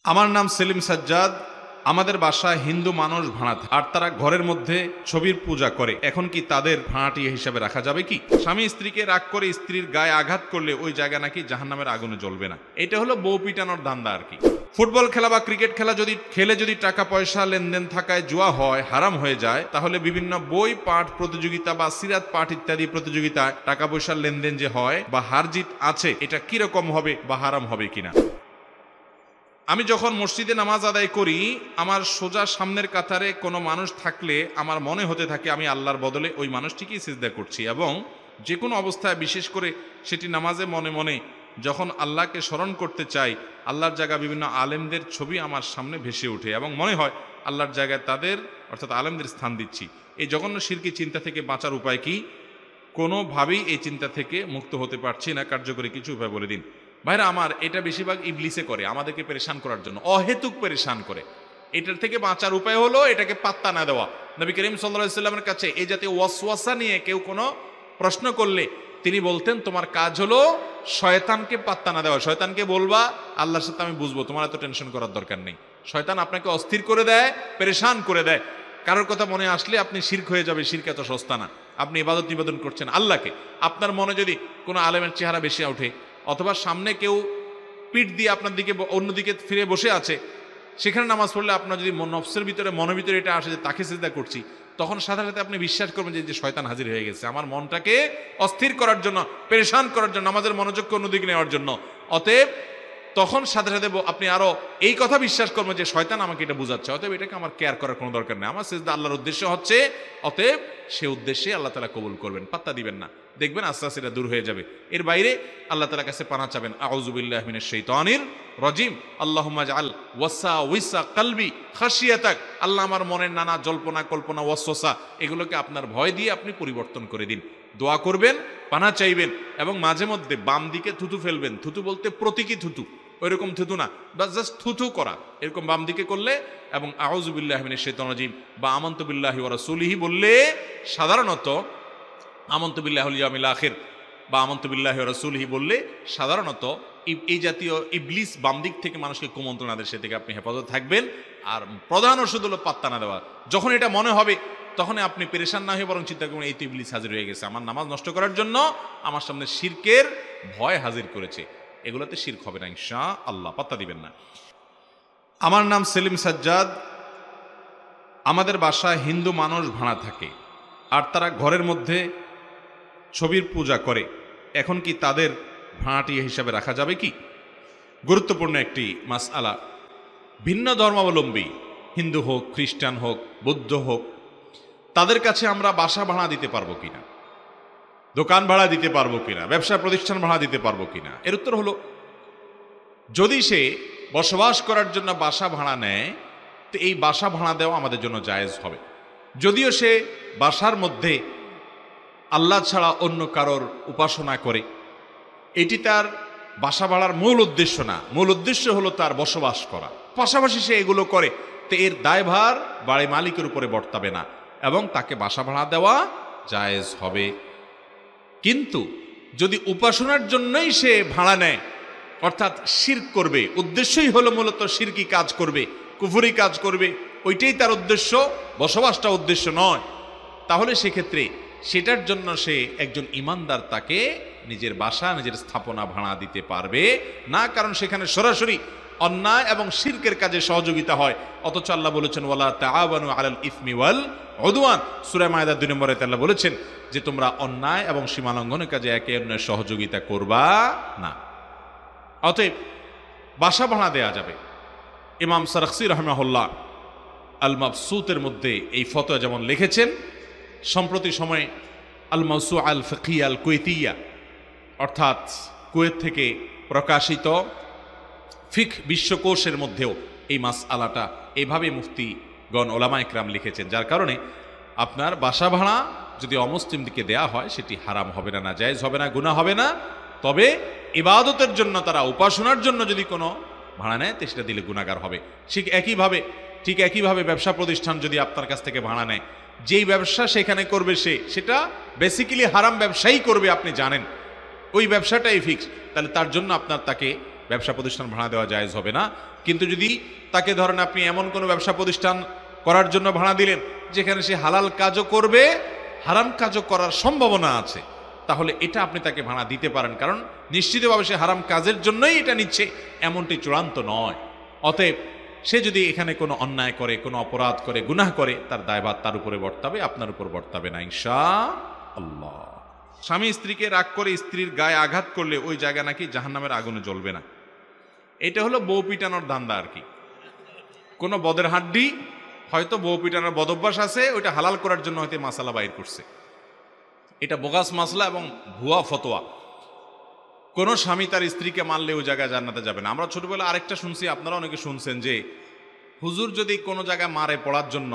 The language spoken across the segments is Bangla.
আমার নাম সেলিম সাজ্জাদ। আমাদের বাসায় হিন্দু মানুষ ভাড়া থাকে, আর তারা ঘরের মধ্যে ছবির পূজা করে। এখন কি তাদের ভাড়াটিয়া হিসাবে রাখা যাবে কি? স্বামী স্ত্রীকে রাগ করে স্ত্রীর গায়ে আঘাত করলে ওই জায়গা নাকি জাহান্নামের আগুনে জ্বলবে না। এটা হলো বউ পিটানোর ধান্দা আর কি। ফুটবল খেলা বা ক্রিকেট খেলা যদি টাকা পয়সা লেনদেন থাকায় জুয়া হয়, হারাম হয়ে যায়, তাহলে বিভিন্ন বই পাঠ প্রতিযোগিতা বা সিরাত পাঠ ইত্যাদি প্রতিযোগিতায় টাকা পয়সার লেনদেন যে হয় বা হার জিত আছে, এটা কিরকম হবে বা হারাম হবে কিনা? আমি যখন মসজিদে নামাজ আদায় করি, আমার সোজা সামনের কাতারে কোনো মানুষ থাকলে আমার মনে হতে থাকে আমি আল্লাহর বদলে ওই মানুষটিকেই সিজদা করছি, এবং যে কোনো অবস্থায়, বিশেষ করে সেটি নামাজে মনে মনে যখন আল্লাহকে স্মরণ করতে চাই, আল্লাহর জায়গা বিভিন্ন আলেমদের ছবি আমার সামনে ভেসে ওঠে এবং মনে হয় আল্লাহর জায়গায় তাদের অর্থাৎ আলেমদের স্থান দিচ্ছি। এই জঘন্য শিরকি চিন্তা থেকে বাঁচার উপায় কি? কোনোভাবেই এই চিন্তা থেকে মুক্ত হতে পারছি না। কার্যকরী কিছু উপায় বলে দিন। ভাইরা আমার, এটা বেশিরভাগ ইবলিসে করে, আমাদেরকে পেরেশান করার জন্য, অহেতুক পেরেশান করে। এটার থেকে বাঁচার উপায় হলো এটাকে পাত্তা না দেওয়া। নবী করিম সাল্লাল্লাহু আলাইহি সাল্লামের কাছে এই জাতীয় ওয়াসওয়াসা নিয়ে কেউ কোনো প্রশ্ন করলে তিনি বলতেন, তোমার কাজ হলো শয়তানকে পাত্তা না দেওয়া। শয়তানকে বলবা আল্লাহর সাথে আমি বুঝবো, তোমার এত টেনশন করার দরকার নেই। শয়তান আপনাকে অস্থির করে দেয়, পেরেশান করে দেয়। কারোর কথা মনে আসলে আপনি শিরক হয়ে যাবে। শিরক এত সস্তা না। আপনি ইবাদত নিবেদন করছেন আল্লাহকে, আপনার মনে যদি কোনো আলেমের চেহারা বেশি ওঠে, অথবা সামনে কেউ পিঠ দিয়ে আপনার দিকে অন্যদিকে ফিরে বসে আছে, সেখানে নামাজ পড়লে আপনার যদি নফসের ভিতরে মনের ভিতরে এটা আসে যে তাকে সিজদা করছি, তখন সাথে সাথে আপনি বিশ্বাস করবেন যে শয়তান হাজির হয়ে গেছে আমার মনটাকে অস্থির করার জন্য, পেরেশান করার জন্য, আমাদের মনোযোগকে অন্যদিকে নেওয়ার জন্য। অতএব তখন সাথে সাথে আপনি আরো এই কথা বিশ্বাস করবেন যে শয়তান আমাকে এটা বুঝাচ্ছে, অতএব এটাকে আমার কেয়ার করার কোনো দরকার নেই। আমার সিজদা আল্লাহর উদ্দেশ্য হচ্ছে, অতএব সে উদ্দেশ্যে আল্লাহ তাআলা কবুল করবেন। পাত্তা দিবেন না, দেখবেন আস্তে আস্তে এটা দূর হয়ে যাবে। এর বাইরে আল্লাহ তাআলার কাছে পানাহ চাবেন, আউযু বিল্লাহি মিনাশ শাইতানির রাজিম, আল্লাহুম্মা জাআল ওয়াসওয়াসা কলবি খাশিয়াতাক। আল্লাহ আমার মনের নানা জল্পনা কল্পনা ওয়াসওয়াসা এগুলোকে আপনার ভয় দিয়ে আপনি পরিবর্তন করে দিন। দোয়া করবেন, পানাহ চাইবেন, এবং মাঝে মধ্যে বাম দিকে থুতু ফেলবেন। থুতু বলতে প্রতীকী থুতু, ওইরকম থুতু না, বা জাস্ট থুতু করা, এরকম বাম দিকে করলে, এবং আউযু বিল্লাহি মিনাশ শাইতানির রাজিম বা আমানতু বিল্লাহি ওয়া রাসূলিহি বললে, সাধারণত আমানতু বিল্লাহিল ইয়াউমিল আখির বা আমানতু বিল্লাহি ওয়া রাসূলিহি বললে সাধারণত এই জাতীয় ইবলিস বাম দিক থেকে মানুষকে কুমন্ত্রণা দেয়, সে থেকে আপনি হেফাজত থাকবেন। আর প্রধান ওষুধ হলো পাত্তা না দেওয়া। যখন এটা মনে হবে তখন আপনি পেরেশান না হয়ে বরং চিন্তা করবেন, এই তো ইবলিস হাজির হয়ে গেছে আমার নামাজ নষ্ট করার জন্য, আমার সামনে শিরকের ভয় হাজির করেছে। এগুলোতে শিরক হবে না ইনশাআল্লাহ। পাত্তা দিবেন না। আমার নাম সেলিম সাজ্জাদ। আমাদের বাসায় হিন্দু মানুষ ভাড়া থাকে, আর তারা ঘরের মধ্যে ছবির পূজা করে। এখন কি তাদের ভাড়াটিয়া হিসাবে রাখা যাবে কি? গুরুত্বপূর্ণ একটি মাসআলা। ভিন্ন ধর্মাবলম্বী, হিন্দু হোক, খ্রিস্টান হোক, বৌদ্ধ হোক, তাদের কাছে আমরা বাসা ভাড়া দিতে পারবো কিনা, দোকান ভাড়া দিতে পারবো কিনা, ব্যবসা প্রতিষ্ঠান ভাড়া দিতে পারবো কিনা? এর উত্তর হলো, যদি সে বসবাস করার জন্য বাসা ভাড়া নেয়, তো এই বাসা ভাড়া দেওয়া আমাদের জন্য জায়েজ হবে। যদিও সে বাসার মধ্যে আল্লাহ ছাড়া অন্য কারোর উপাসনা করে, এটি তার বাসা ভাড়ার মূল উদ্দেশ্য না। মূল উদ্দেশ্য হলো তার বসবাস করা, পাশাপাশি সে এগুলো করে, তো এর দায়ভার বাড়ি মালিকের উপরে বর্তাবে না এবং তাকে বাসা ভাড়া দেওয়া জায়েজ হবে। কিন্তু যদি উপাসনার জন্যই সে ভাড়া নেয়, অর্থাৎ শিরক করবে, উদ্দেশ্যই হলো মূলত শিরকি কাজ করবে, কুফরি কাজ করবে, ওইটাই তার উদ্দেশ্য, বসবাসটা উদ্দেশ্য নয়, তাহলে সেক্ষেত্রে সেটার জন্য সে একজন ইমানদার তাকে নিজের বাসা, নিজের স্থাপনা ভাড়া দিতে পারবে না, কারণ সেখানে সরাসরি অন্যায় এবং শিরকের কাজে সহযোগিতা হয়। অথচ আল্লাহ বলেছেন, ওয়ালা তাআওয়ানু আলাল ইসমি ওয়াল উদওয়ান, সূরা মায়েদা 2 নম্বরে আল্লাহ বলেছেন যে তোমরা অন্যায় এবং সীমালঙ্ঘনের কাজে একে অন্যের সহযোগিতা করবা না। অতএব বাসা ভাড়া দেয়া যাবে। ইমাম সারাখসি রাহিমাহুল্লাহ আল মাবসুতের মধ্যে এই ফতোয়া যেমন লিখেছেন, সম্প্রতি সময়ে আল মাওসুআ আল ফিকহিয়া আল কুয়েতিয়া, অর্থাৎ কুয়েত থেকে প্রকাশিত ফিক বিশ্বকোষের মধ্যেও এই মাসআলাটা এইভাবে মুফতিগণ ওলামায়ে কেরাম লিখেছেন, যার কারণে আপনার বাসা ভাড়া যদি অমুসলিমদেরকে দেয়া হয় সেটি হারাম হবে না, নাজায়েজ হবে না, গুনাহ হবে না। তবে ইবাদতের জন্য, তারা উপাসনার জন্য যদি কোনো ভাড়া নেয় তো সেটা দিলে গুনাহগার হবে। ঠিক একইভাবে ব্যবসা প্রতিষ্ঠান যদি আপনার কাছ থেকে ভাড়া নেয়, যেই ব্যবসা সেখানে করবে সেটা বেসিক্যালি হারাম ব্যবসাই করবে, আপনি জানেন ওই ব্যবসাটাই ফিক্স, তাহলে তার জন্য আপনার তাকে ব্যবসা প্রতিষ্ঠান ভাড়া দেওয়া জায়েজ হবে না। কিন্তু যদি তাকে ধরেন আপনি এমন কোনো ব্যবসা প্রতিষ্ঠান করার জন্য ভাড়া দিলেন যেখানে সে হালাল কাজও করবে, হারাম কাজও করার সম্ভাবনা আছে, তাহলে এটা আপনি তাকে ভাড়া দিতে পারেন, কারণ নিশ্চিতভাবে সে হারাম কাজের জন্যই এটা নিচ্ছে, এমনটি চূড়ান্ত নয়। অতএব সে যদি এখানে কোনো অন্যায় করে, কোনো অপরাধ করে, গুনাহ করে, তার দায়ভার তার উপরে বর্তাবে, আপনার উপর বর্তাবে না ইনশাআল্লাহ। স্বামী স্ত্রীকে রাগ করে স্ত্রীর গায়ে আঘাত করলে ওই জায়গা নাকি জাহান্নামের আগুনে জ্বলবে না। এটা হলো বউ পিটানোর ধান্দা আর কি। কোনো বদের হাড্ডি হয়তো বউ পিটানোর বদভ্যাস আছে, ওইটা হালাল করার জন্য হয়তো মাসালা বাইর করছে। এটা বোগাস মাসলা এবং ভুয়া ফতোয়া। কোন স্বামী তার স্ত্রীকে মারলে ওই জায়গায় জান্নাতে যাবে না। আমরা ছোটবেলা আরেকটা শুনছি, আপনারা অনেকে শুনছেন, যে হুজুর যদি কোনো জায়গায় মারে পড়ার জন্য,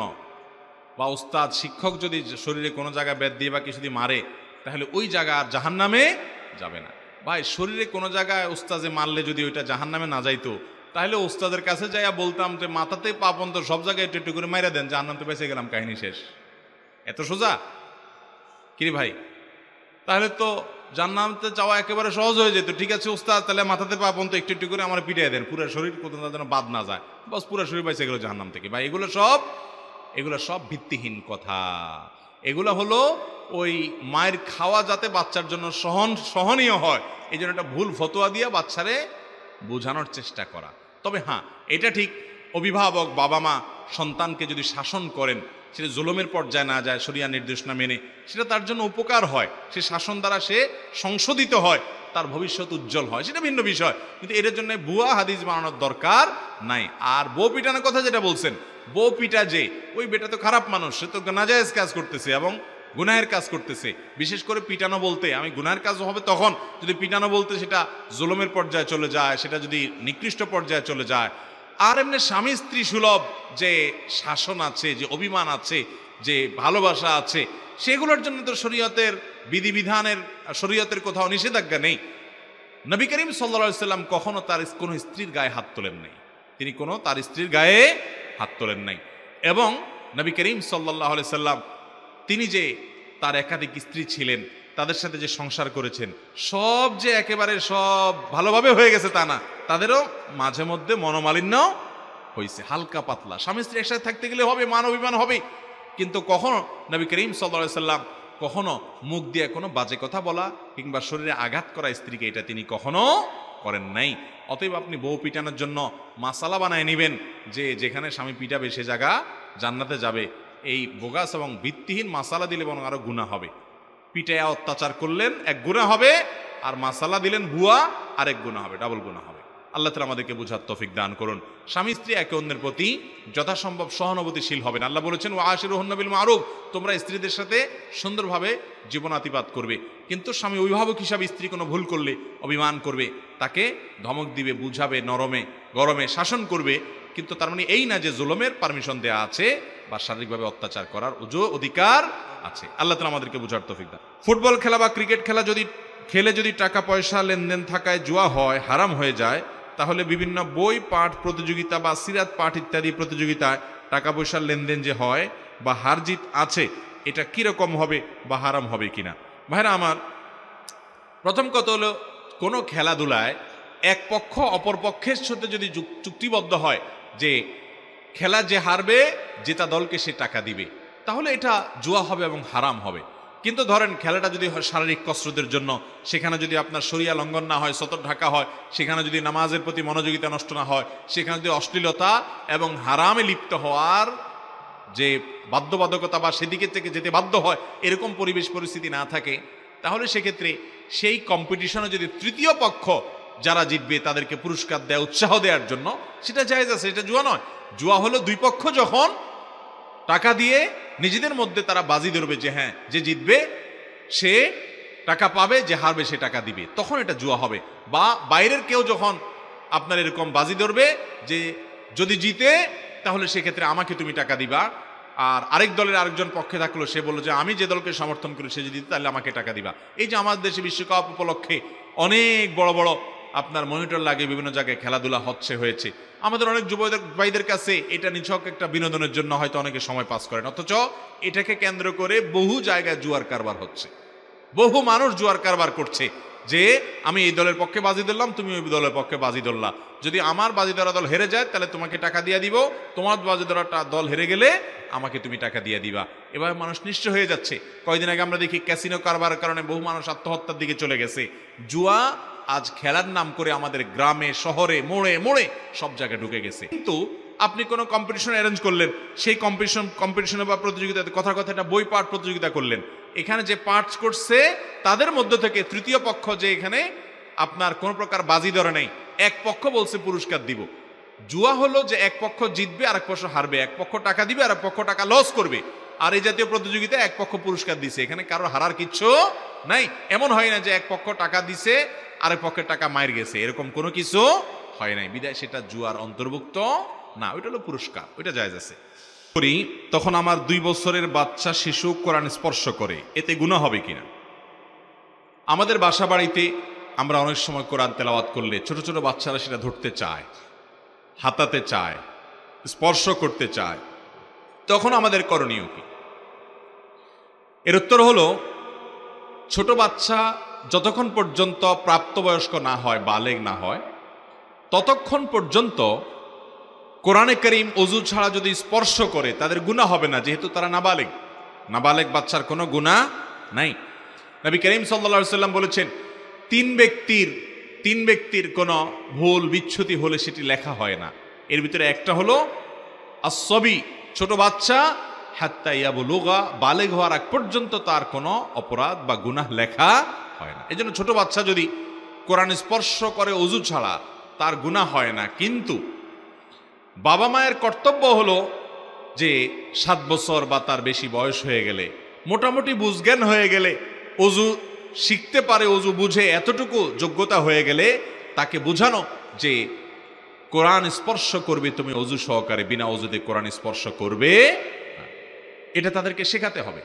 বা উস্তাদ শিক্ষক যদি শরীরে কোনো জায়গায় বেদ দিয়ে বা কিছু দিয়ে মারে, তাহলে ওই জায়গা আর জাহান্নামে যাবে না। ভাই, শরীরে কোনো জায়গায় উস্তাদে মারলে যদি ওইটা জাহান্নামে না যাইতো, তাহলে উস্তাদের কাছে যাইয়া বলতাম যে মাথাতে পা পর্যন্ত সব জায়গায় একটু একটু করে মাইরা দেন, জাহান্নাম তো বেঁচে গেলাম, কাহিনী শেষ। এত সোজা কিরে ভাই? তাহলে তো জান্নাতে যাওয়া একেবারে সহজ হয়ে যেত। ঠিক আছে উস্তাদ, তাহলে মাথাতে পা পর্যন্ত একটু একটু করে আমার পিটিয়ে দেন, পুরো শরীর কোথাও যেন বাদ না যায়, বাস পুরো শরীর বেঁচে গেল জাহান্নাম থেকে। ভাই, এগুলো সব ভিত্তিহীন কথা। এগুলো হলো ওই মায়ের খাওয়া যাতে বাচ্চার জন্য সহনীয় হয়, এই জন্য একটা ভুল ফতোয়া দিয়ে বাচ্চারে বোঝানোর চেষ্টা করা। তবে হ্যাঁ, এটা ঠিক, অভিভাবক বাবা মা সন্তানকে যদি শাসন করেন, সেটা জুলুমের পর্যায়ে না যায়, শরিয়া নির্দেশনা মেনে, সেটা তার জন্য উপকার হয়, সে শাসন দ্বারা সে সংশোধিত হয়, তার ভবিষ্যৎ উজ্জ্বল হয়, সেটা ভিন্ন বিষয়। কিন্তু এর জন্য ভুয়া হাদিস বানানোর দরকার নাই। আর বউ পিটানোর কথা যেটা বলছেন, বউ পিটা যে, ওই বেটা তো খারাপ মানুষ, সে তো নাজায়েজ কাজ করতেছে এবং গুনাহের কাজ করতেছে। বিশেষ করে পিটানো বলতে, আমি গুনাহের কাজ হবে তখন যদি পিটানো বলতে সেটা জুলুমের পর্যায়ে চলে যায়, সেটা যদি নিকৃষ্ট পর্যায়ে চলে যায়। আর এমনি স্বামী স্ত্রী সুলভ যে শাসন আছে, যে অভিমান আছে, যে ভালোবাসা আছে, সেগুলোর জন্য তো শরীয়তের বিধিবিধানের, শরীয়তের কোথাও নিষেধাজ্ঞা নেই। নবী করিম সাল্লাল্লাহু আলাইহি সাল্লাম কখনো তার কোনো স্ত্রীর গায়ে হাত তোলেন নাই, তিনি কোনো তার স্ত্রীর গায়ে হাত তোলেন নাই। এবং নবী করিম সাল্লাল্লাহু আলাইহি সাল্লাম তিনি যে তার একাধিক স্ত্রী ছিলেন, তাদের সাথে যে সংসার করেছেন, সব যে একেবারে সব ভালোভাবে হয়ে গেছে তা না, তাদেরও মাঝে মধ্যে মনোমালিন্য হয়েছে, হালকা পাতলা। স্বামী স্ত্রী একসাথে থাকতে গেলে হবে, মান অভিমান হবে, কিন্তু কখনো নবী করিম সাল্লাল্লাহু আলাইহি সাল্লাম কখনো মুখ দিয়ে কোনো বাজে কথা বলা কিংবা শরীরে আঘাত করা স্ত্রীকে, এটা তিনি কখনো করেন নাই। অতএব আপনি বউ পিটানোর জন্য মাসালা বানায় নেবেন যে যেখানে স্বামী পিটাবে সে জায়গা জান্নাতে যাবে, এই বোগাস এবং ভিত্তিহীন মাসালা দিলে বরং আরো গুনাহ হবে। পিটায়া অত্যাচার করলেন এক গুনাহ হবে, আর মাসালা দিলেন ভুয়া আরেক গুনাহ হবে, ডাবল গুনাহ হবে। আল্লাহ তাআলা আমাদেরকে বুঝার তৌফিক দান করুন। স্বামী স্ত্রী একে অন্যের প্রতি যথাসম্ভব সহানুভূতিশীল হবেন। আল্লাহ বলেছেন ওয়া আশিরুহুন্না বিল মারুফ, তোমরা স্ত্রীদের সাথে সুন্দরভাবে জীবনাতিবাদ করবে। কিন্তু স্বামী অভিভাবক হিসাবে স্ত্রী কোনো ভুল করলে, অভিমান করবে, তাকে ধমক দিবে, বুঝাবে, নরমে গরমে শাসন করবে। কিন্তু তার মানে এই না যে জুলুমের পারমিশন দেয়া আছে বা শারীরিকভাবে অত্যাচার করার অধিকার আছে। আল্লাহ তাআলা আমাদেরকে বুঝার তৌফিক দান। ফুটবল খেলা বা ক্রিকেট খেলা খেলে যদি টাকা পয়সা লেনদেন থাকায় জুয়া হয়, হারাম হয়ে যায়, তাহলে বিভিন্ন বই পাঠ প্রতিযোগিতা বা সিরাত পাঠ ইত্যাদি প্রতিযোগিতায় টাকা পয়সার লেনদেন যে হয় বা হার জিত আছে, এটা কিরকম হবে বা হারাম হবে কিনা? ভাইরা আমার, প্রথম কথা হলো, কোনো খেলাধুলায় এক পক্ষ অপর পক্ষের সাথে যদি চুক্তিবদ্ধ হয় যে খেলা যে হারবে জেতা দলকে সে টাকা দিবে, তাহলে এটা জুয়া হবে এবং হারাম হবে। কিন্তু ধরেন খেলাটা যদি হয় শারীরিক কসরতের জন্য, সেখানে যদি আপনার শরিয়া লঙ্ঘন না হয়, সতর ঢাকা হয়, সেখানে যদি নামাজের প্রতি মনোযোগিতা নষ্ট না হয়, সেখানে যদি অশ্লীলতা এবং হারামে লিপ্ত হওয়ার যে বাধ্যবাধকতা বা সেদিকে থেকে যেতে বাধ্য হয়, এরকম পরিবেশ পরিস্থিতি না থাকে, তাহলে সেক্ষেত্রে সেই কম্পিটিশনে যদি তৃতীয় পক্ষ যারা জিতবে তাদেরকে পুরস্কার দেয়, উৎসাহ দেওয়ার জন্য, সেটা জায়েজ আছে, এটা জুয়া নয়। জুয়া হলো দুই পক্ষ যখন টাকা দিয়ে নিজেদের মধ্যে তারা বাজি ধরবে যে হ্যাঁ, যে জিতবে সে টাকা পাবে, যে হারবে সে টাকা দিবে, তখন এটা জুয়া হবে। বা বাইরের কেউ যখন আপনার এরকম বাজি ধরবে যে যদি জিতে তাহলে সেক্ষেত্রে আমাকে তুমি টাকা দিবা, আর আরেক দলের আরেকজন পক্ষে থাকলো, সে বললো যে আমি যে দলকে সমর্থন করি সে যদি তাহলে আমাকে টাকা দিবা। এই যে আমাদের দেশে বিশ্বকাপ উপলক্ষে অনেক বড় বড় আপনার মনিটর লাগে, বিভিন্ন জায়গায় খেলাধুলা হয়েছে, আমাদের অনেক যুবকদের ভাইদের কাছে এটা নিছক একটা বিনোদনের জন্য হয়তো অনেকে সময় পাস করেন, অথচ এটাকে কেন্দ্র করে বহু জায়গায় জুয়ার কারবার হচ্ছে, বহু মানুষ জুয়ার কারবার করছে, যে আমি এই দলের পক্ষে বাজি ধরলাম, তুমি ওই দলের পক্ষে বাজি ধরলা, যদি আমার বাজি ধরা দল হেরে যায় তাহলে তোমাকে টাকা দিয়ে দিব, তোমার বাজি ধরাটা দল হেরে গেলে আমাকে তুমি টাকা দিয়ে দিবা। এবার মানুষ নিঃস্ব হয়ে যাচ্ছে। কয়দিন আগে আমরা দেখি ক্যাসিনো কারবারের কারণে বহু মানুষ আত্মহত্যার দিকে চলে গেছে। জুয়া আজ খেলার নাম করে আমাদের গ্রামে, শহরে, মোড়ে মোড়ে সব জায়গায় ঢুকে গেছে। কিন্তু আপনি কোনো কম্পিটিশন অ্যারেঞ্জ করলেন, সেই কম্পিটিশনে বা প্রতিযোগিতাতে কথার কথা একটা বই পাঠ প্রতিযোগিতা করলেন, এখানে যে পাঠ করছে তাদের মধ্য থেকে তৃতীয় পক্ষ যে এখানে আপনার কোনো প্রকার বাজি ধরে নেই, এক পক্ষ বলছে পুরস্কার দিব। জুয়া হলো যে এক পক্ষ জিতবে আর এক পক্ষ হারবে, এক পক্ষ টাকা দিবে আর এক পক্ষ টাকা লস করবে। আর এই জাতীয় প্রতিযোগিতায় এক পক্ষ পুরস্কার দিছে, এখানে কারোর হারার কিচ্ছু নাই। এমন হয় না যে এক পক্ষ টাকা দিছে আরেক পক্ষের টাকা মার গেছে, এরকম কোনো কিছু হয় নাই, বিদায় সেটা জুয়ার অন্তর্ভুক্ত না, ওইটা হলো পুরস্কার, ওইটা জায়েজ আছে। করি তখন আমার 2 বছরের বাচ্চা শিশু কোরআন স্পর্শ করে, এতে গুনাহ হবে কিনা? আমাদের বাসা বাড়িতে আমরা অনেক সময় কোরআন তেলাওয়াত করলে ছোট ছোট বাচ্চারা সেটা ধরতে চায়, হাতাতে চায়, স্পর্শ করতে চায়, তখন আমাদের করণীয় কি? এর উত্তর হলো, ছোট বাচ্চা যতক্ষণ পর্যন্ত প্রাপ্তবয়স্ক না হয়, বালেগ না হয়, ততক্ষণ পর্যন্ত কোরআনে কারীম ওযু ছাড়া যদি স্পর্শ করে তাদের গুনাহ হবে না, যেহেতু তারা নাবালেগ। নাবালেগ বাচ্চার কোনো গুনাহ নাই। নবী করিম সাল্লাল্লাহু আলাইহি সাল্লাম বলেছেন, তিন ব্যক্তির কোনো ভুল বিচ্যুতি হলে সেটি লেখা হয় না। এর ভিতরে একটা হলো আস-সবী, ছোট বাচ্চা, হাত্তা ইয়াবলুগা, বালেগ হওয়ার আগ পর্যন্ত তার কোনো অপরাধ বা গুনাহ লেখা হয় না। এজন্য ছোট বাচ্চা যদি কোরআন স্পর্শ করে ওযু ছাড়া তার গুনাহ হয় না। কিন্তু বাবা মায়ের কর্তব্য হলো যে 7 বছর বা তার বেশি বয়স হয়ে গেলে, মোটামুটি বুঝজ্ঞান হয়ে গেলে, ওযু শিখতে পারে, ওযু বুঝে এতটুকু যোগ্যতা হয়ে গেলে তাকে বোঝানো যে কোরআন স্পর্শ করবে তুমি ওযু সহকারে, বিনা ওযুতে কোরআন স্পর্শ করবে, এটা তাদেরকে শেখাতে হবে।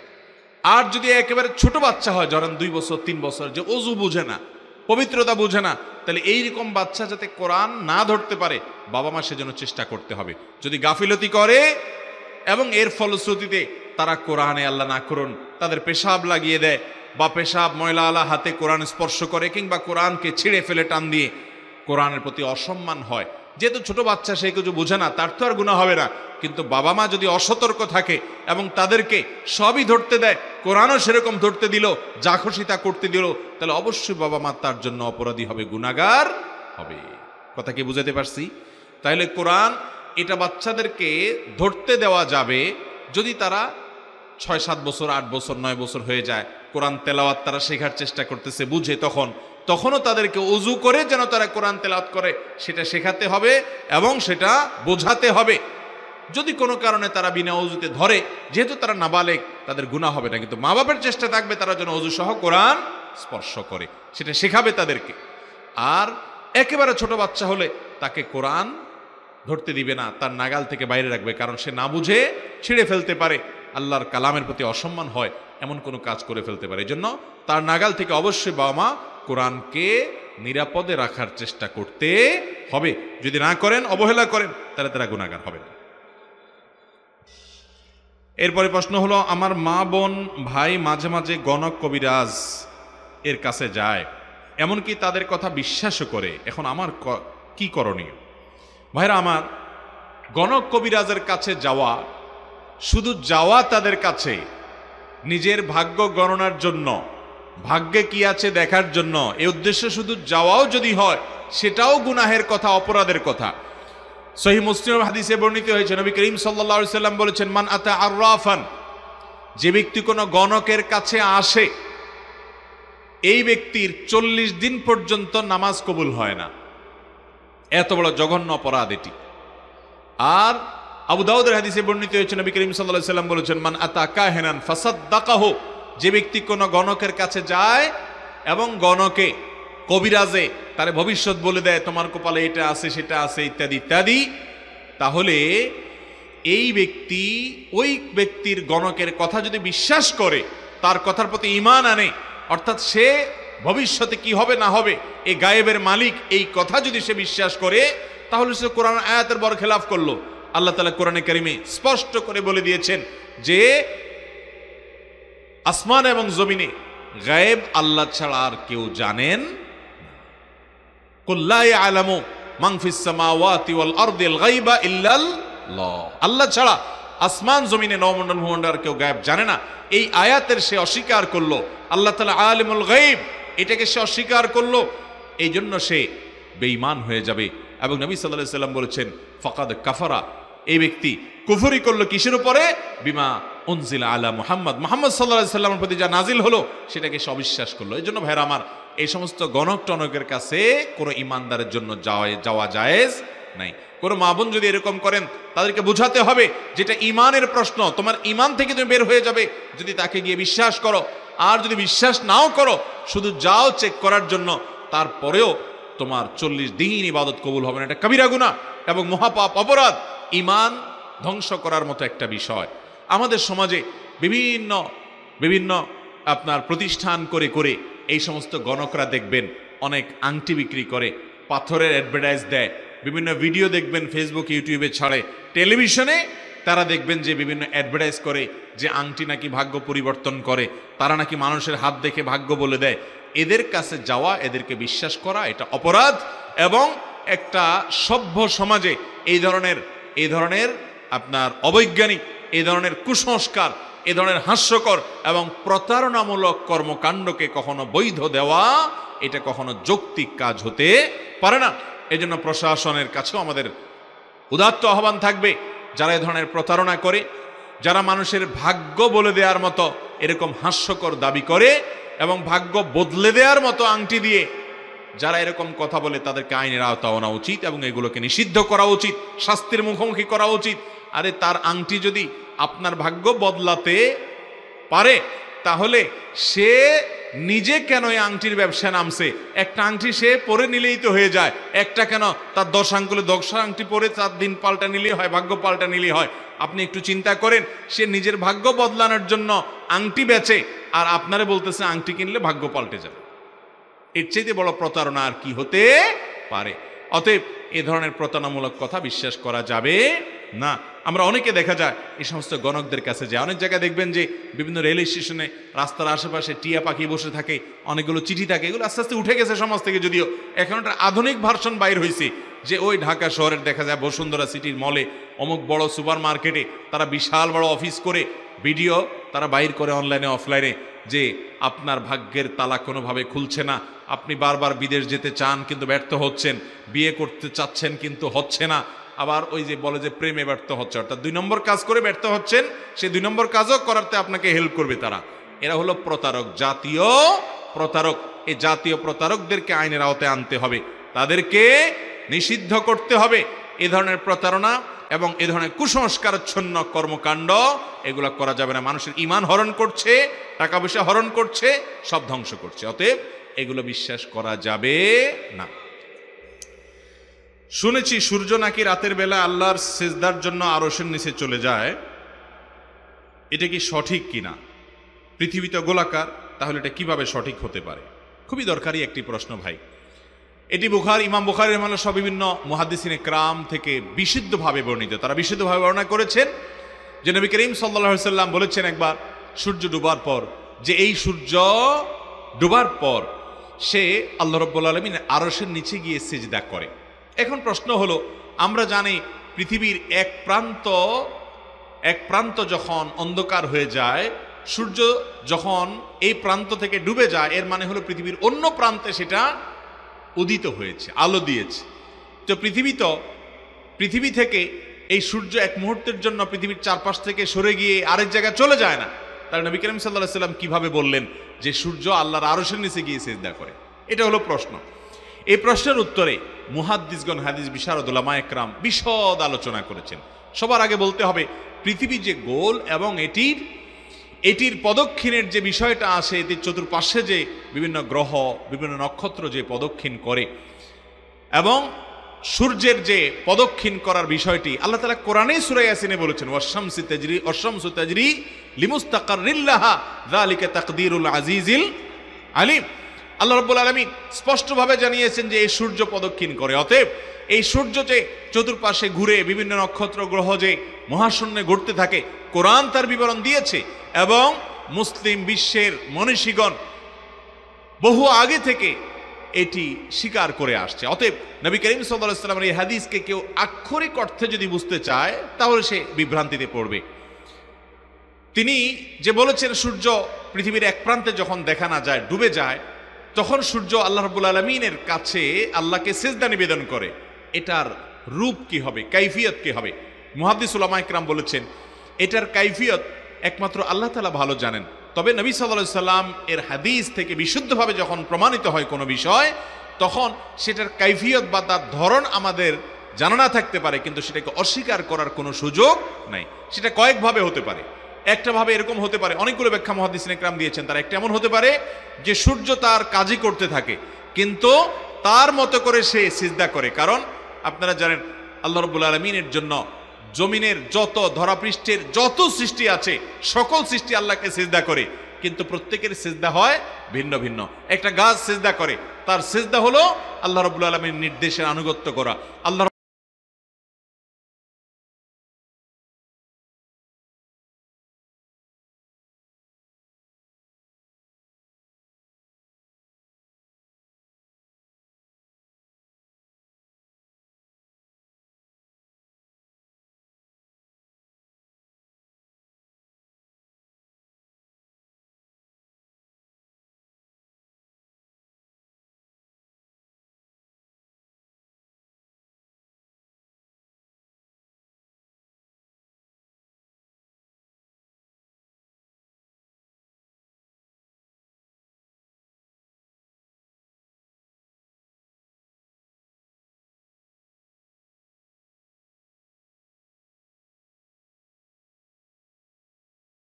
আর যদি একেবারে ছোট বাচ্চা হয়, ধরেন 2 বছর 3 বছর, যে ওযু বুঝে না, পবিত্রতা বুঝে না, তাহলে এইরকম বাচ্চা যাতে কোরআন না ধরতে পারে বাবা মা সেজন্য চেষ্টা করতে হবে। যদি গাফিলতি করে এবং এর ফলশ্রুতিতে তারা কোরআনে, আল্লাহ না করুন, তাদের পেশাব লাগিয়ে দেয় বা পেশাব ময়লা আলা হাতে কোরআন স্পর্শ করে, কিংবা কোরআনকে ছিঁড়ে ফেলে টান দিয়ে কোরআনের প্রতি অসম্মান হয়, যেহেতু ছোট বাচ্চা সে কিছু বোঝে না, তার তো আর গুনাহ হবে না। কিন্তু বাবা মা যদি অসতর্ক থাকে এবং তাদেরকে সবই ধরতে দেয়, কোরআনও সেরকম ধরতে দিল, যা খুশি তা করতে দিল, তাহলে অবশ্যই বাবা মা তার জন্য অপরাধী হবে, গুনাহগার হবে। কথা কি বুঝাতে পারছি? তাহলে কোরআন এটা বাচ্চাদেরকে ধরতে দেওয়া যাবে যদি তারা 6-7 বছর, 8 বছর, 9 বছর হয়ে যায়, কোরআন তেলাওয়াত তারা শেখার চেষ্টা করতেছে, বুঝে, তখনও তাদেরকে ওযু করে যেন তারা কোরআন তেলাওয়াত করে সেটা শেখাতে হবে এবং সেটা বোঝাতে হবে। যদি কোনো কারণে তারা বিনা ওযুতে ধরে, যেহেতু তারা নাবালেগ, তাদের গুনাহ হবে না, কিন্তু মা বাবার চেষ্টা থাকবে তারা যেন ওযু সহ কোরআন স্পর্শ করে, সেটা শেখাবে তাদেরকে। আর একেবারে ছোট বাচ্চা হলে তাকে কোরআন ধরতে দিবে না, তার নাগাল থেকে বাইরে রাখবে, কারণ সে না বুঝে ছিঁড়ে ফেলতে পারে, আল্লাহর কালামের প্রতি অসম্মান হয়, এমন কোনো কাজ করে ফেলতে পারে। এই জন্য তার নাগাল থেকে অবশ্যই বাবা মা কোরআনকে নিরাপদে রাখার চেষ্টা করতে হবে। যদি না করেন, অবহেলা করেন, তাহলে তারা গুনাহগার হবে না। এরপরে প্রশ্ন হলো, আমার মা, বোন, ভাই মাঝে মাঝে গণক কবিরাজ এর কাছে যায়, এমনকি তাদের কথা বিশ্বাসও করে, এখন আমার কি করণীয়? ভাইরা আমার, গণক কবিরাজের কাছে যাওয়া, শুধু যাওয়া তাদের কাছে নিজের ভাগ্য গণনার জন্য, ভাগ্যে কি আছে দেখার জন্য, এই উদ্দেশ্যে শুধু যাওয়াও যদি হয়, সেটাও গুনাহের কথা, অপরাধের কথা। সহিহ মুসলিমের হাদিসে বর্ণিত হয়েছে, নবী করিম সাল্লাল্লাহু আলাইহি সাল্লাম বলেছেন, মান আতা আররাফান, যে ব্যক্তি কোনো গণকের কাছে আসে, এই ব্যক্তির 40 দিন পর্যন্ত নামাজ কবুল হয় না। এত বড় জঘন্য অপরাধ এটি। আর আবু দাউদের হাদিসে বর্ণিত হয়েছে, নবী করিম সাল্লাল্লাহু আলাইহি সাল্লাম বলেছেন, মান আতা কাহিনান ফাসাদ্দাকাহু, যে ব্যক্তি কোনো গণকের কাছে যায় এবং গণকে, কবিরাজে তারে ভবিষ্যৎ বলে দেয়, তোমার কপালে এটা আছে, সেটা আছে, ইত্যাদি ইত্যাদি, তাহলে এই ব্যক্তি ওই ব্যক্তির গণকের কথা যদি বিশ্বাস করে, তার কথার প্রতি ঈমান আনে, অর্থাৎ সে ভবিষ্যতে কি হবে না হবে, এই গায়েবের মালিক, এই কথা যদি সে বিশ্বাস করে, তাহলে সে কোরআন আয়াতের বড় খেলাফ করলো। আল্লাহ তাআলা কোরআনে কারিমে স্পষ্ট করে বলে দিয়েছেন যে আসমান এবং জমিনে গায়েব আল্লাহ ছাড়া আর কেউ জানেন। কুল লা ইয়ালামু মান ফিস সামাওয়াতি ওয়াল আরদিল গায়বা ইল্লাল্লাহ, আল্লাহ ছাড়া আসমান জমিনে নবমণ্ডল ভূমণ্ডল কেউ গায়েব জানে না। এই আয়াতের সে অস্বীকার করলো, আল্লাহ তাআলা আলিমুল গায়ব এটাকে সে অস্বীকার করলো, এই জন্য সে বেঈমান হয়ে যাবে। এবং নবী সাল্লাল্লাহু আলাইহি সাল্লাম বলেছেন ফাকাদ কাফারা, এই ব্যক্তি কুফরি করলো কিসের উপরে? বিমা উনজিলা আলা মুহাম্মদ, মুহাম্মদ সাল্লাল্লাহু আলাইহি সাল্লামের প্রতি যা নাজিল হলো সেটাকে সে অবিশ্বাস করলো। এই জন্য ভাইরা আমার, এই সমস্ত গণক টনকের কাছে কোনো ইমানদারের জন্য যাওয়া জায়েজ নাই। কোনো মা বোন যদি এরকম করেন তাদেরকে বোঝাতে হবে যেটা ইমানের প্রশ্ন, তোমার ইমান থেকে তুমি বের হয়ে যাবে যদি তাকে গিয়ে বিশ্বাস করো। আর যদি বিশ্বাস নাও করো, শুধু যাও চেক করার জন্য, তারপরেও তোমার 40 দিন ইবাদত কবুল হবে না। এটা কবিরা গুনাহ এবং মহাপাপ অপরাধ, ইমান ধ্বংস করার মতো একটা বিষয়। আমাদের সমাজে বিভিন্ন আপনার প্রতিষ্ঠান করে করে এই সমস্ত গণকরা দেখবেন অনেক আংটি বিক্রি করে, পাথরের অ্যাডভার্টাইজ দেয়, বিভিন্ন ভিডিও দেখবেন ফেসবুক ইউটিউবে ছাড়ে, টেলিভিশনে তারা দেখবেন যে বিভিন্ন অ্যাডভার্টাইজ করে যে আংটি নাকি ভাগ্য পরিবর্তন করে, তারা নাকি মানুষের হাত দেখে ভাগ্য বলে দেয়। এদের কাছে যাওয়া, এদেরকে বিশ্বাস করা এটা অপরাধ। এবং একটা সভ্য সমাজে এই ধরনের আপনার অবৈজ্ঞানিক, এই ধরনের কুসংস্কার, এই ধরনের হাস্যকর এবং প্রতারণামূলক কর্মকাণ্ডকে কখনো বৈধ দেওয়া, এটা কখনো যৌক্তিক কাজ হতে পারে না। এজন্য প্রশাসনের কাছেও আমাদের উদাত্ত আহ্বান থাকবে, যারা এই ধরনের প্রতারণা করে, যারা মানুষের ভাগ্য বলে দেওয়ার মতো এরকম হাস্যকর দাবি করে এবং ভাগ্য বদলে দেওয়ার মতো আংটি দিয়ে যারা এরকম কথা বলে, তাদেরকে আইনের আওতায় আনা উচিত এবং এগুলোকে নিষিদ্ধ করা উচিত, শাস্তির মুখোমুখি করা উচিত। আরে তার আংটি যদি আপনার ভাগ্য বদলাতে পারে, তাহলে সে নিজে কেন এই আংটির ব্যবসায় নামছে? একটা আংটি সে পরে নিলেই তো হয়ে যায়, একটা কেন তার 10 আঙ্গুলে 10 আংটি পরে 4 দিন পাল্টা নিলেই হয়, ভাগ্য পাল্টা নিলেই হয়। আপনি একটু চিন্তা করেন, সে নিজের ভাগ্য বদলানোর জন্য আংটি বেচে, আর আপনারে বলতেছে আংটি কিনলে ভাগ্য পাল্টে যাবে। এর চাইতে বড় প্রতারণা আর কি হতে পারে? অতএব এ ধরনের প্রতারণামূলক কথা বিশ্বাস করা যাবে না। আমরা অনেকে দেখা যায় এই সমস্ত গণকদের কাছে যায়, অনেক জায়গায় দেখবেন যে বিভিন্ন রেল স্টেশনে রাস্তার আশেপাশে টিয়া পাখি বসে থাকে, অনেকগুলো চিঠি থাকে, এগুলো আস্তে আস্তে উঠে গেছে সমাজ থেকে, যদিও এখন একটা আধুনিক ভার্সন বাইর হয়েছে যে ওই ঢাকা শহরের দেখা যায় বসুন্ধরা সিটির মলে, অমুক বড় সুপার মার্কেটে তারা বিশাল বড় অফিস করে ভিডিও তারা বাইর করে অনলাইনে অফলাইনে, যে আপনার ভাগ্যের তালা কোনোভাবে খুলছে না, আপনি বারবার বিদেশ যেতে চান কিন্তু ব্যর্থ হচ্ছেন, বিয়ে করতে চাচ্ছেন কিন্তু হচ্ছে না, আবার ওই যে বলে যে প্রেমে ব্যর্থ হচ্ছে, অর্থাৎ 2 নম্বর কাজ করে ব্যর্থ হচ্ছেন, সে 2 নম্বর কাজও করাতে আপনাকে হেল্প করবে তারা। এরা হলো প্রতারক, জাতীয় প্রতারক। এই জাতীয় প্রতারকদেরকে আইনের আওতায় আনতে হবে, তাদেরকে নিষিদ্ধ করতে হবে। এ ধরনের প্রতারণা এবং এ ধরনের কুসংস্কারচ্ছন্ন কর্মকাণ্ড এগুলো করা যাবে না। মানুষের ঈমান হরণ করছে, টাকা পয়সা হরণ করছে, সব ধ্বংস করছে। অতএব এগুলো বিশ্বাস করা যাবে না। শুনেছি সূর্য নাকি রাতের বেলা আল্লাহর সিজদার জন্য আরশের নিচে চলে যায়, এটা কি সঠিক কিনা? পৃথিবী তো গোলাকার, তাহলে এটা কিভাবে সঠিক হতে পারে? খুবই দরকারি একটি প্রশ্ন ভাই। এটি ইমাম বুখারী রাহিমাহুল্লাহ সহ বিভিন্ন মুহাদ্দিসিনে কেরাম থেকে বিশুদ্ধভাবে বর্ণিত। তারা বিশুদ্ধভাবে বর্ণনা করেছেন যে নবী করিম সাল্লাল্লাহু আলাইহি ওয়াসাল্লাম বলেছেন একবার সূর্য ডুবার পর, যে এই সূর্য ডুবার পর সে আল্লাহ রাব্বুল আলামিন আরশের নিচে গিয়ে সিজদা করে। এখন প্রশ্ন হলো, আমরা জানি পৃথিবীর এক প্রান্ত যখন অন্ধকার হয়ে যায়, সূর্য যখন এই প্রান্ত থেকে ডুবে যায়, এর মানে হলো পৃথিবীর অন্য প্রান্তে সেটা উদিত হয়েছে, আলো দিয়েছে। তো পৃথিবী থেকে এই সূর্য এক মুহূর্তের জন্য পৃথিবীর চারপাশ থেকে সরে গিয়ে আরেক জায়গায় চলে যায় না। তাহলে নবী করিম সাল্লাল্লাহু আলাইহি ওয়াসাল্লাম কিভাবে বললেন যে সূর্য আল্লাহর আরশের নিচে গিয়ে সিজদা করে? এটা হলো প্রশ্ন। এই প্রশ্নের উত্তরে মুহাদ্দিসগণ, হাদিস বিশারদ উলামায়ে কেরাম বিশদ আলোচনা করেছেন। সবার আগে বলতে হবে, পৃথিবী যে গোল এবং এটির প্রদক্ষিণের যে বিষয়টা আছে, এটির চতুর্পাশে যে বিভিন্ন গ্রহ, বিভিন্ন নক্ষত্র যে প্রদক্ষিণ করে, এবং সূর্যের যে প্রদক্ষিণ করার বিষয়টি আল্লাহ তাআলা কোরআনে সূরা ইয়াসিনে বলেছেন, ওয়াশ-শামসু তাজরি লিমুস্তাকাররিন লাহা যালিকা তাকদীরুল আজিজিল আলিম। আল্লাহ রাব্বুল আলামিন স্পষ্টভাবে জানিয়েছেন যে এই সূর্য প্রদক্ষিণ করে। অতএব এই সূর্য যে চতুর্পাশে ঘুরে বিভিন্ন নক্ষত্র গ্রহ যে মহাশূন্যে ঘুরতে থাকে, কোরআন তার বিবরণ দিয়েছে এবং মুসলিম বিশ্বের মনীষীগণ বহু আগে থেকে এটি স্বীকার করে আসছে। অতএব নবী করিম সাল্লাল্লাহু আলাইহি ওয়াসাল্লামের এই হাদিসকে কেউ আক্ষরিক অর্থে যদি বুঝতে চায় তাহলে সে বিভ্রান্তিতে পড়বে। তিনি যে বলেছেন সূর্য পৃথিবীর এক প্রান্তে যখন দেখা না যায়, ডুবে যায়, তখন সূর্য আল্লাহ রাব্বুল আলামিনের কাছে আল্লাহকে সিজদা নিবেদন করে। এটার রূপ কি হবে, কাইফিয়ত কি হবে? মুহাদ্দিস উলামা ইকরাম বলেছেন এটার কাইফিয়ত একমাত্র আল্লাহ তাআলা ভালো জানেন। তবে নবী সাল্লাল্লাহু আলাইহি সাল্লাম এর হাদিস থেকে বিশুদ্ধভাবে যখন প্রমাণিত হয় কোনো বিষয়, তখন সেটার কাইফিয়ত বা তার ধরন আমাদের জানা না থাকতে পারে, কিন্তু সেটাকে অস্বীকার করার কোনো সুযোগ নাই। সেটা কয়েকভাবে হতে পারে। একটা ভাবে এরকম হতে পারে, অনেকগুলো ব্যাখ্যা মুহাদ্দিসিন ইকরাম দিয়েছেন। তার একটা এমন হতে পারে যে সূর্য তার কাজই করতে থাকে, কিন্তু তার মতো করে সে সিজদা করে। কারণ আপনারা জানেন আল্লাহ রাব্বুল আলামিনের জন্য জমিনের যত, ধরাপৃষ্ঠের যত সৃষ্টি আছে সকল সৃষ্টি আল্লাহকে সিজদা করে, কিন্তু প্রত্যেকের সিজদা হয় ভিন্ন ভিন্ন। একটা গাছ সিজদা করে, তার সিজদা হলো আল্লাহ রাব্বুল আলামিনের নির্দেশের আনুগত্য করা। আল্লাহ